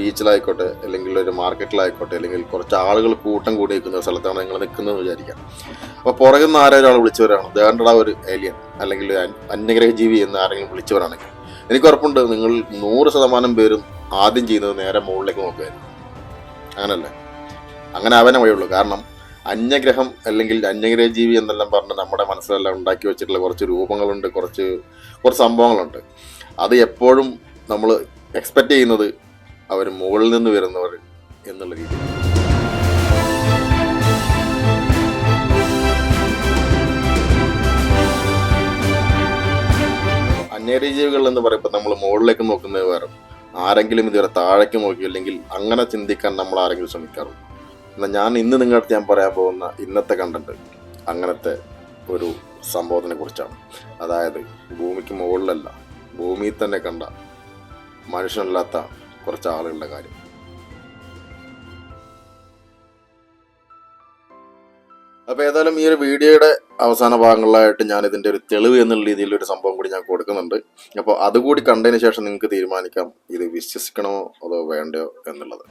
ബീച്ചിലായിക്കോട്ടെ, അല്ലെങ്കിൽ ഒരു മാർക്കറ്റിലായിക്കോട്ടെ, അല്ലെങ്കിൽ കുറച്ച് ആളുകൾ കൂട്ടം കൂടി നിൽക്കുന്ന ഒരു സ്ഥലത്താണ് നിങ്ങൾ നിൽക്കുന്നതെന്ന് വിചാരിക്കാം. അപ്പോൾ പുറകിൽ നിന്ന് ഒരാൾ വിളിച്ചവരാണ്, ദേണ്ടടാ ഒരു ഏലിയൻ അല്ലെങ്കിൽ അന്യഗ്രഹ ജീവി എന്ന് ആരെങ്കിലും വിളിച്ചവരാണെങ്കിൽ എനിക്ക് ഉറപ്പുണ്ട് നിങ്ങൾ 100% പേരും ആദ്യം ചെയ്യുന്നത് നേരെ മുകളിലേക്ക് നോക്കുകയായിരുന്നു. അങ്ങനല്ലേ? അങ്ങനെ ആവാനേ വഴിയുള്ളൂ. കാരണം അന്യഗ്രഹം അല്ലെങ്കിൽ അന്യഗ്രഹ ജീവി എന്നെല്ലാം പറഞ്ഞ് നമ്മുടെ മനസ്സിലെല്ലാം ഉണ്ടാക്കി വെച്ചിട്ടുള്ള കുറച്ച് രൂപങ്ങളുണ്ട്, കുറച്ച് സംഭവങ്ങളുണ്ട്. അത് എപ്പോഴും നമ്മൾ എക്സ്പെക്റ്റ് ചെയ്യുന്നത് അവർ മുകളിൽ നിന്ന് വരുന്നവർ എന്നുള്ള രീതിയിൽ. അന്യഗ്രഹ ജീവികൾ എന്ന് പറയുമ്പോൾ നമ്മൾ മുകളിലേക്ക് നോക്കുന്നത് വേറെ, ആരെങ്കിലും ഇതുവരെ താഴേക്ക് നോക്കി അല്ലെങ്കിൽ അങ്ങനെ ചിന്തിക്കാൻ നമ്മൾ ആരെങ്കിലും ശ്രമിക്കാറുണ്ട്. എന്നാൽ ഞാൻ ഇന്ന് നിങ്ങളുടെ ഞാൻ പറയാൻ പോകുന്ന ഇന്നത്തെ കണ്ടന്റ് അങ്ങനത്തെ ഒരു സംഭവത്തിനെ കുറിച്ചാണ്. അതായത് ഭൂമിക്ക് മുകളിലല്ല, ഭൂമിയിൽ തന്നെ കണ്ട മനുഷ്യനല്ലാത്ത കുറച്ച് ആളുകളുടെ കാര്യം. അപ്പോൾ ഏതായാലും ഈ ഒരു വീഡിയോയുടെ അവസാന ഭാഗങ്ങളിലായിട്ട് ഞാൻ ഇതിൻ്റെ ഒരു തെളിവ് എന്നുള്ള രീതിയിലൊരു സംഭവം കൂടി ഞാൻ കൊടുക്കുന്നുണ്ട്. അപ്പോൾ അതുകൂടി കണ്ടതിന് ശേഷം നിങ്ങൾക്ക് തീരുമാനിക്കാം ഇത് വിശ്വസിക്കണമോ അതോ വേണ്ടയോ എന്നുള്ളത്.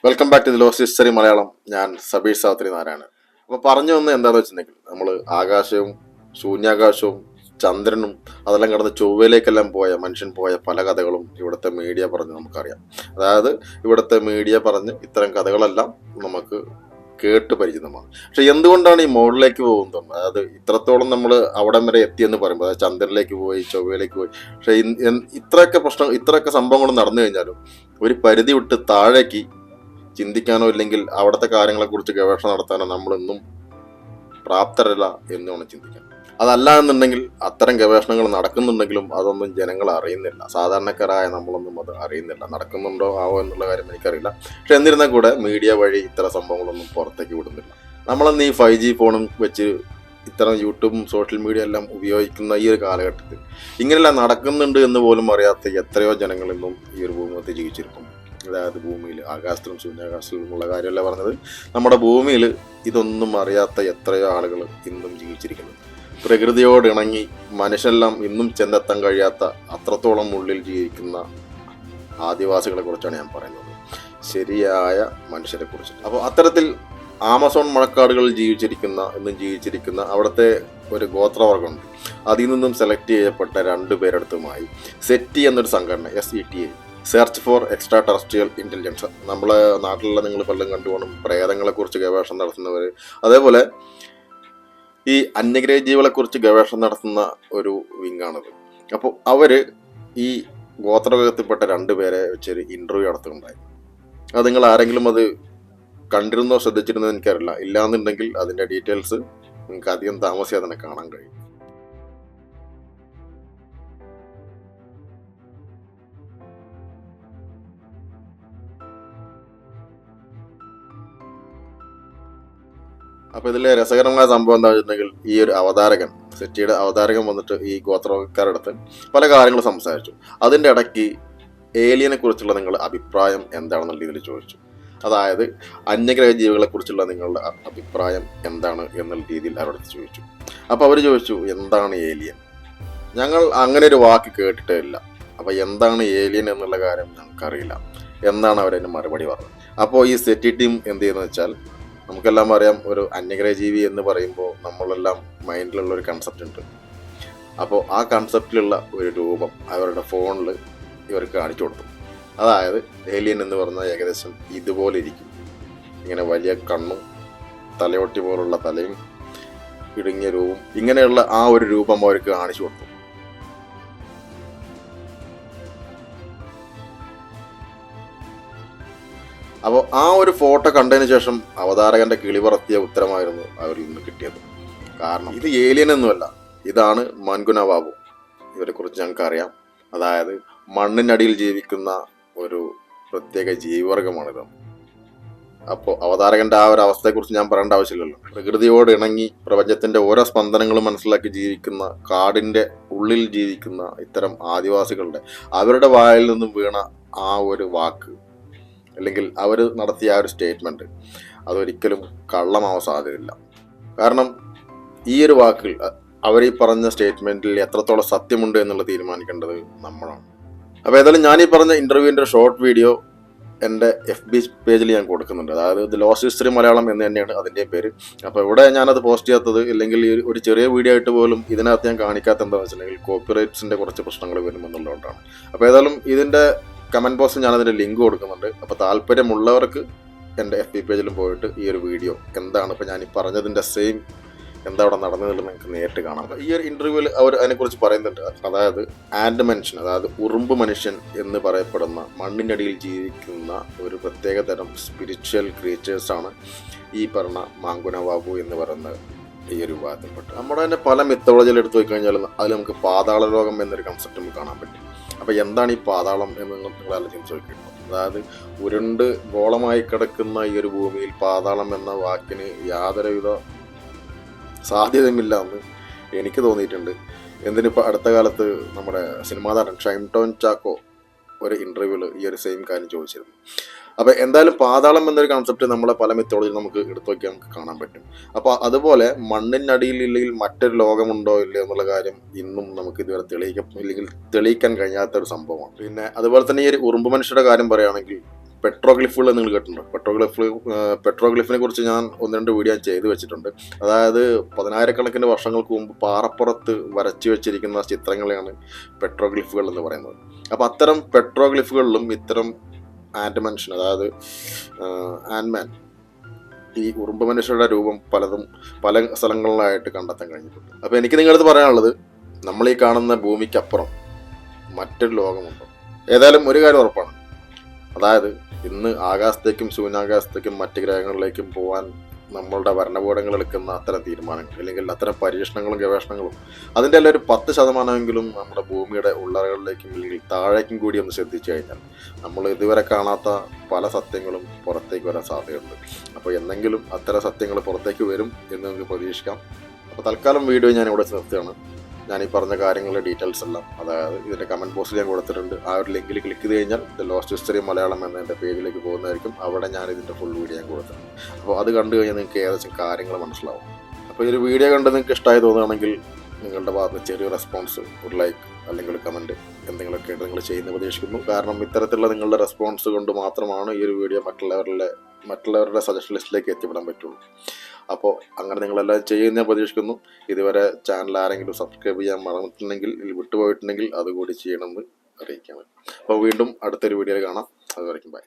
Welcome back to the lost history Malayalam. ഞാൻ സബീർ സാത്രി നാരായണൻ. അപ്പോൾ പറഞ്ഞു വന്നത് എന്താണെന്ന് വെച്ചിട്ടുണ്ടെങ്കിൽ, നമ്മൾ ആകാശവും ശൂന്യാകാശവും ചന്ദ്രനും അതെല്ലാം കടന്ന് ചൊവ്വയിലേക്കെല്ലാം മനുഷ്യൻ പോയ പല കഥകളും ഇവിടുത്തെ മീഡിയ പറഞ്ഞ് നമുക്കറിയാം. അതായത് ഇവിടുത്തെ മീഡിയ പറഞ്ഞ് ഇത്തരം കഥകളെല്ലാം നമുക്ക് കേട്ട് പരിചിതമാണ്. പക്ഷെ എന്തുകൊണ്ടാണ് ഈ മുകളിലേക്ക് പോകുന്നത്, അതായത് ഇത്രത്തോളം നമ്മൾ അവിടം വരെ എത്തിയെന്ന് പറയുമ്പോൾ, അതായത് ചന്ദ്രനിലേക്ക് പോയി ചൊവ്വയിലേക്ക് പോയി, പക്ഷെ ഇത്രയൊക്കെ സംഭവങ്ങൾ നടന്നു കഴിഞ്ഞാലും ഒരു പരിധി വിട്ട് താഴേക്ക് ചിന്തിക്കാനോ ഇല്ലെങ്കിൽ അവിടുത്തെ കാര്യങ്ങളെക്കുറിച്ച് ഗവേഷണം നടത്താനോ നമ്മളൊന്നും പ്രാപ്തരല്ല എന്ന് വേണം ചിന്തിക്കാൻ. അതല്ല എന്നുണ്ടെങ്കിൽ അത്തരം ഗവേഷണങ്ങൾ നടക്കുന്നുണ്ടെങ്കിലും അതൊന്നും ജനങ്ങൾ അറിയുന്നില്ല, സാധാരണക്കാരായ നമ്മളൊന്നും അത് അറിയുന്നില്ല. നടക്കുന്നുണ്ടോ ആവോ എന്നുള്ള കാര്യം എനിക്കറിയില്ല. പക്ഷെ എന്നിരുന്നാൽ കൂടെ മീഡിയ വഴി ഇത്തരം സംഭവങ്ങളൊന്നും പുറത്തേക്ക് വിടുന്നില്ല. നമ്മളന്ന് ഈ 5G ഫോണും വെച്ച് ഇത്തരം യൂട്യൂബും സോഷ്യൽ മീഡിയ എല്ലാം ഉപയോഗിക്കുന്ന ഈ ഒരു കാലഘട്ടത്തിൽ ഇങ്ങനെയെല്ലാം നടക്കുന്നുണ്ട് എന്ന് പോലും അറിയാത്ത എത്രയോ ജനങ്ങൾ ഇന്നും ഈ ഒരു ഭൂമികത്ത് ജീവിച്ചിരിക്കും. അതായത് ഭൂമിയിൽ ആകാശത്തിലും ശൂന്യാകാശത്തിലുമുള്ള കാര്യമല്ല പറഞ്ഞത്, നമ്മുടെ ഭൂമിയിൽ ഇതൊന്നും അറിയാത്ത എത്രയോ ആളുകൾ ഇന്നും ജീവിച്ചിരിക്കുന്നു. പ്രകൃതിയോട് ഇണങ്ങി മനുഷ്യനെല്ലാം ഇന്നും ചെന്നെത്താൻ കഴിയാത്ത അത്രത്തോളം ഉള്ളിൽ ജീവിക്കുന്ന ആദിവാസികളെ കുറിച്ചാണ് ഞാൻ പറയുന്നത്, ശരിയായ മനുഷ്യരെ കുറിച്ച്. അപ്പോൾ അത്തരത്തിൽ ആമസോൺ മഴക്കാടുകളിൽ ജീവിച്ചിരിക്കുന്ന അവിടുത്തെ ഒരു ഗോത്രവർഗമുണ്ട്. അതിൽ നിന്നും സെലക്ട് ചെയ്യപ്പെട്ട 2 പേരടുത്തുമായി സെറ്റി എന്നൊരു സംഘടന, SETA, search for extra terrestrial intelligence, നമ്മളെ നാട്ടിലുള്ള നിങ്ങൾ പലരും കണ്ടുപോകണം, പ്രേതങ്ങളെക്കുറിച്ച് ഗവേഷണം നടത്തുന്നവർ, അതേപോലെ ഈ അന്യഗ്രഹ ജീവികളെക്കുറിച്ച് ഗവേഷണം നടത്തുന്ന ഒരു വിങ്ങാണത്. അപ്പോൾ അവർ ഈ ഗോത്രവിഭാഗത്തിൽപ്പെട്ട 2 പേരെ വെച്ചൊരു ഇൻ്റർവ്യൂ നടത്തുന്നുണ്ടായി. അത് നിങ്ങൾ ആരെങ്കിലും അത് കണ്ടിരുന്നോ ശ്രദ്ധിച്ചിരുന്നോ എനിക്കറിയില്ല. ഇല്ലാന്നുണ്ടെങ്കിൽ അതിൻ്റെ ഡീറ്റെയിൽസ് നിങ്ങൾക്ക് അധികം താമസിയാതെ തന്നെ കാണാൻ കഴിയും. അപ്പോൾ ഇതിലെ രസകരമായ സംഭവം എന്താ വെച്ചിട്ടുണ്ടെങ്കിൽ, ഈ ഒരു അവതാരകൻ, സെറ്റിയുടെ അവതാരകൻ വന്നിട്ട് ഈ ഗോത്രക്കാരുടെ അടുത്ത് പല കാര്യങ്ങളും സംസാരിച്ചു. അതിൻ്റെ ഇടയ്ക്ക് ഏലിയനെ കുറിച്ചുള്ള നിങ്ങളുടെ അഭിപ്രായം എന്താണെന്നുള്ള രീതിയിൽ ചോദിച്ചു. അതായത് അന്യഗ്രഹ ജീവികളെ കുറിച്ചുള്ള നിങ്ങളുടെ അഭിപ്രായം എന്താണ് എന്നുള്ള രീതിയിൽ അവരുടെ ചോദിച്ചു. അപ്പോൾ അവർ ചോദിച്ചു, എന്താണ് ഏലിയൻ? ഞങ്ങൾ അങ്ങനെ ഒരു വാക്ക് കേട്ടിട്ടേ ഇല്ല, അപ്പോൾ എന്താണ് ഏലിയൻ എന്നുള്ള കാര്യം ഞങ്ങൾക്കറിയില്ല എന്നാണ് അവരതിന് മറുപടി പറഞ്ഞത്. അപ്പോൾ ഈ സെറ്റി ടീം എന്ത് ചെയ്യുന്നത് വെച്ചാൽ, നമുക്കെല്ലാം അറിയാം, ഒരു അന്യഗ്രഹ ജീവി എന്ന് പറയുമ്പോൾ നമ്മളെല്ലാം മൈൻഡിലുള്ള ഒരു കൺസെപ്റ്റ് ഉണ്ട്. അപ്പോൾ ആ കൺസെപ്റ്റിലുള്ള ഒരു രൂപം അവരുടെ ഫോണിൽ ഇവർക്ക് കാണിച്ചു കൊടുത്തു. അതായത് ഏലിയൻ എന്ന് പറഞ്ഞാൽ ഏകദേശം ഇതുപോലെ ഇരിക്കും, ഇങ്ങനെ വലിയ കണ്ണും തലയൊട്ടി പോലുള്ള തലയും ഇടുങ്ങിയ രൂപം, ഇങ്ങനെയുള്ള ആ ഒരു രൂപം അവർക്ക് കാണിച്ചു കൊടുത്തു. അപ്പോൾ ആ ഒരു ഫോട്ടോ കണ്ടതിന് ശേഷം അവതാരകന്റെ കിളിപറത്തിയ ഉത്തരമായിരുന്നു അവരിൽ നിന്ന് കിട്ടിയത്. കാരണം ഇത് ഏലിയൻ ഒന്നുമല്ല, ഇതാണ് മൻഗുന ബാബു. ഇവരെ കുറിച്ച് ഞങ്ങൾക്ക് അറിയാം. അതായത് മണ്ണിനടിയിൽ ജീവിക്കുന്ന ഒരു പ്രത്യേക ജീവിവർഗമാണിത്. അപ്പോൾ അവതാരകന്റെ ആ ഒരു അവസ്ഥയെക്കുറിച്ച് ഞാൻ പറയേണ്ട ആവശ്യമില്ലല്ലോ. പ്രകൃതിയോട് ഇണങ്ങി പ്രപഞ്ചത്തിന്റെ ഓരോ സ്പന്ദനങ്ങളും മനസ്സിലാക്കി ജീവിക്കുന്ന, കാടിന്റെ ഉള്ളിൽ ജീവിക്കുന്ന ഇത്തരം ആദിവാസികളുടെ അവരുടെ വായിൽ നിന്നും വീണ ആ ഒരു വാക്ക്, അല്ലെങ്കിൽ അവർ നടത്തിയ ആ ഒരു സ്റ്റേറ്റ്മെന്റ്, അതൊരിക്കലും കള്ളമാവാൻ സാധ്യതയില്ല. കാരണം ഈ ഒരു വാക്കിൽ അവർ ഈ പറഞ്ഞ സ്റ്റേറ്റ്മെന്റിൽ എത്രത്തോളം സത്യമുണ്ട് എന്നുള്ളത് തീരുമാനിക്കേണ്ടത് നമ്മളാണ്. അപ്പോൾ ഏതായാലും ഞാൻ ഈ പറഞ്ഞ ഇന്റർവ്യൂവിന്റെ ഷോർട്ട് വീഡിയോ എൻ്റെ FB പേജിൽ ഞാൻ കൊടുക്കുന്നുണ്ട്. അതായത് ദ ലോസ്റ്റ് ഹിസ്റ്ററി മലയാളം എന്ന് തന്നെയാണ് അതിൻ്റെ പേര്. അപ്പോൾ ഇവിടെ ഞാനത് പോസ്റ്റ് ചെയ്യാത്തത്, ഇല്ലെങ്കിൽ ഒരു ചെറിയ വീഡിയോ ആയിട്ട് പോലും ഇതിനകത്ത് ഞാൻ കാണിക്കാത്ത എന്താണെന്ന് വെച്ചിട്ടുണ്ടെങ്കിൽ കോപ്പിറൈറ്റ്സിൻ്റെ കുറച്ച് പ്രശ്നങ്ങൾ വരുമെന്നുള്ളതുകൊണ്ടാണ്. അപ്പോൾ ഏതായാലും ഇതിൻ്റെ കമൻറ്റ് ബോക്സിൽ ഞാനതിൻ്റെ ലിങ്ക് കൊടുക്കുന്നുണ്ട്. അപ്പോൾ താല്പര്യമുള്ളവർക്ക് എൻ്റെ FB പേജിലും പോയിട്ട് ഈ ഒരു വീഡിയോ എന്താണ് ഇപ്പോൾ ഞാൻ ഈ പറഞ്ഞതിൻ്റെ സെയിം എന്താ അവിടെ നടന്നതെന്ന് നിങ്ങൾക്ക് നേരിട്ട് കാണാം. ഈ ഒരു ഇന്റർവ്യൂവിൽ അവർ അതിനെക്കുറിച്ച് പറയുന്നുണ്ട്. അതായത് ആൻഡ് മനുഷ്യൻ, അതായത് ഉറുമ്പ് മനുഷ്യൻ എന്ന് പറയപ്പെടുന്ന മണ്ണിനടിയിൽ ജീവിക്കുന്ന ഒരു പ്രത്യേക തരം സ്പിരിച്വൽ ക്രിയേച്ചേഴ്സാണ് ഈ പറഞ്ഞ മാങ്കുനവാബു എന്ന് പറയുന്ന ഈ ഒരു വിഭാഗത്തിൽപ്പെട്ട്. നമ്മുടെ തന്നെ പല മിത്തോളജിയിൽ എടുത്തു പോയി കഴിഞ്ഞാൽ അതിൽ നമുക്ക് പാതാള ലോകം എന്നൊരു കൺസെപ്റ്റ് നമുക്ക് കാണാൻ പറ്റും. അപ്പോൾ എന്താണ് ഈ പാതാളം എന്ന് നിങ്ങൾ ആലോചിച്ച് നോക്കിയിട്ടുണ്ടോ? അതായത് ഉരുണ്ട് ഗോളമായി കിടക്കുന്ന ഈ ഒരു ഭൂമിയിൽ പാതാളം എന്ന വാക്കിന് യാതൊരുവിധ സാധ്യതയുമില്ല എന്ന് എനിക്ക് തോന്നിയിട്ടുണ്ട്. എന്തിനിപ്പോൾ അടുത്ത കാലത്ത് നമ്മുടെ സിനിമാ നടൻ ഷൈൻ ടോൺ ചാക്കോ ഒരു ഇൻ്റർവ്യൂവിൽ ഈ ഒരു സെയിം കാര്യം ചോദിച്ചിരുന്നു. അപ്പോൾ എന്തായാലും പാതാളം എന്നൊരു കോൺസെപ്റ്റ് നമ്മളെ പല മിത്തോളജിയിൽ നമുക്ക് എടുത്തു നോക്കിയാൽ നമുക്ക് കാണാൻ പറ്റും. അപ്പോൾ അതുപോലെ മണ്ണിനടിയിൽ ഇല്ലെങ്കിൽ മറ്റൊരു ലോകമുണ്ടോ ഇല്ലയോ എന്നുള്ള കാര്യം ഇന്നും നമുക്ക് ഇതുവരെ തെളിയിക്കാൻ കഴിയാത്ത ഒരു സംഭവമാണ്. പിന്നെ അതുപോലെ തന്നെ ഈ ഒരു ഉറുമ്പ് മനുഷ്യരുടെ കാര്യം പറയുകയാണെങ്കിൽ പെട്രോഗ്ലിഫുകൾ നിങ്ങൾ കേട്ടിട്ടുണ്ടോ? പെട്രോഗ്ലിഫിനെ കുറിച്ച് ഞാൻ 1-2 വീഡിയോ ചെയ്തു വെച്ചിട്ടുണ്ട്. അതായത് 10,000-കണക്കിന് വർഷങ്ങൾക്ക് മുമ്പ് പാറപ്പുറത്ത് വരച്ചു വെച്ചിരിക്കുന്ന ചിത്രങ്ങളെയാണ് പെട്രോഗ്ലിഫുകൾ എന്ന് പറയുന്നത്. അപ്പോൾ അത്തരം പെട്രോഗ്ലിഫുകളിലും ഇത്തരം ആൻഡ് മനുഷ്യൻ, അതായത് ആൻഡ്മാൻ, ഈ ഉറുമ്പ് മനുഷ്യരുടെ രൂപം പലതും പല സ്ഥലങ്ങളിലായിട്ട് കണ്ടെത്താൻ കഴിഞ്ഞിട്ടുണ്ട്. അപ്പോൾ എനിക്ക് നിങ്ങളടുത്ത് പറയാനുള്ളത്, നമ്മൾ ഈ കാണുന്ന ഭൂമിക്കപ്പുറം മറ്റൊരു ലോകമുണ്ടോ? ഏതായാലും ഒരു കാര്യം ഉറപ്പാണ്, അതായത് ഇന്ന് ആകാശത്തേക്കും ശൂന്യാകാശത്തേക്കും മറ്റ് ഗ്രഹങ്ങളിലേക്കും പോകാൻ നമ്മളുടെ ഭരണകൂടങ്ങൾ എടുക്കുന്ന അത്തരം തീരുമാനങ്ങൾ, അല്ലെങ്കിൽ അത്തരം പരീക്ഷണങ്ങളും ഗവേഷണങ്ങളും, അതിൻ്റെ എല്ലാം ഒരു 10% നമ്മുടെ ഭൂമിയുടെ ഉള്ളറകളിലേക്കും അല്ലെങ്കിൽ താഴേക്കും കൂടി ഒന്ന് ശ്രദ്ധിച്ചു കഴിഞ്ഞാൽ നമ്മൾ ഇതുവരെ കാണാത്ത പല സത്യങ്ങളും പുറത്തേക്ക് വരാൻ സാധ്യതയുണ്ട്. അപ്പോൾ എന്തെങ്കിലും അത്തരം സത്യങ്ങൾ പുറത്തേക്ക് വരും എന്ന് നമുക്ക് പ്രതീക്ഷിക്കാം. അപ്പോൾ തൽക്കാലം വീഡിയോ ഞാൻ ഇവിടെ നിർത്തുകയാണ്. ഞാൻ ഈ പറഞ്ഞ കാര്യങ്ങളുടെ ഡീറ്റെയിൽസ് എല്ലാം, അതായത് ഇതിൻ്റെ കമൻറ്റ് ബോക്സിൽ ഞാൻ കൊടുത്തിട്ടുണ്ട്. ആ ഒരു ലിങ്കിൽ ക്ലിക്ക് ചെയ്ത് കഴിഞ്ഞാൽ ദ ലോസ്റ്റ് ഹിസ്റ്ററി മലയാളം എന്ന എൻ്റെ പേജിലേക്ക് പോകുന്നതായിരിക്കും. അവിടെ ഞാൻ ഇതിൻ്റെ ഫുൾ വീഡിയോ ഞാൻ കൊടുത്തിട്ടുണ്ട്. അപ്പോൾ അത് കണ്ടു കഴിഞ്ഞാൽ നിങ്ങൾക്ക് ഏകദേശം കാര്യങ്ങൾ മനസ്സിലാവും. അപ്പോൾ ഈ ഒരു വീഡിയോ കണ്ട് നിങ്ങൾക്ക് ഇഷ്ടമായി തോന്നുകയാണെങ്കിൽ നിങ്ങളുടെ ഭാഗത്ത് നിന്ന് ചെറിയൊരു റെസ്പോൺസ്, ഒരു ലൈക്ക് അല്ലെങ്കിൽ ഒരു കമൻറ്റ് എന്തെങ്കിലുമൊക്കെ ആയിട്ട് നിങ്ങൾ ചെയ്യുന്ന പ്രതീക്ഷിക്കുന്നു. കാരണം ഇത്തരത്തിലുള്ള നിങ്ങളുടെ റെസ്പോൺസ് കൊണ്ട് മാത്രമാണ് ഈ ഒരു വീഡിയോ മറ്റുള്ളവരുടെ സജഷൻ ലിസ്റ്റിലേക്ക് എത്തിപ്പെടാൻ പറ്റുള്ളൂ. അപ്പോൾ അങ്ങനെ നിങ്ങളെല്ലാം ചെയ്യുന്ന പ്രതീക്ഷിക്കുന്നു. ഇതുവരെ ചാനൽ ആരെങ്കിലും സബ്സ്ക്രൈബ് ചെയ്യാൻ മറന്നിട്ടുണ്ടെങ്കിൽ, വിട്ടുപോയിട്ടുണ്ടെങ്കിൽ അതുകൂടി ചെയ്യണമെന്ന് അറിയിക്കണം. അപ്പോൾ വീണ്ടും അടുത്തൊരു വീഡിയോയിൽ കാണാം. അതുവരെയ്ക്കും ബൈ.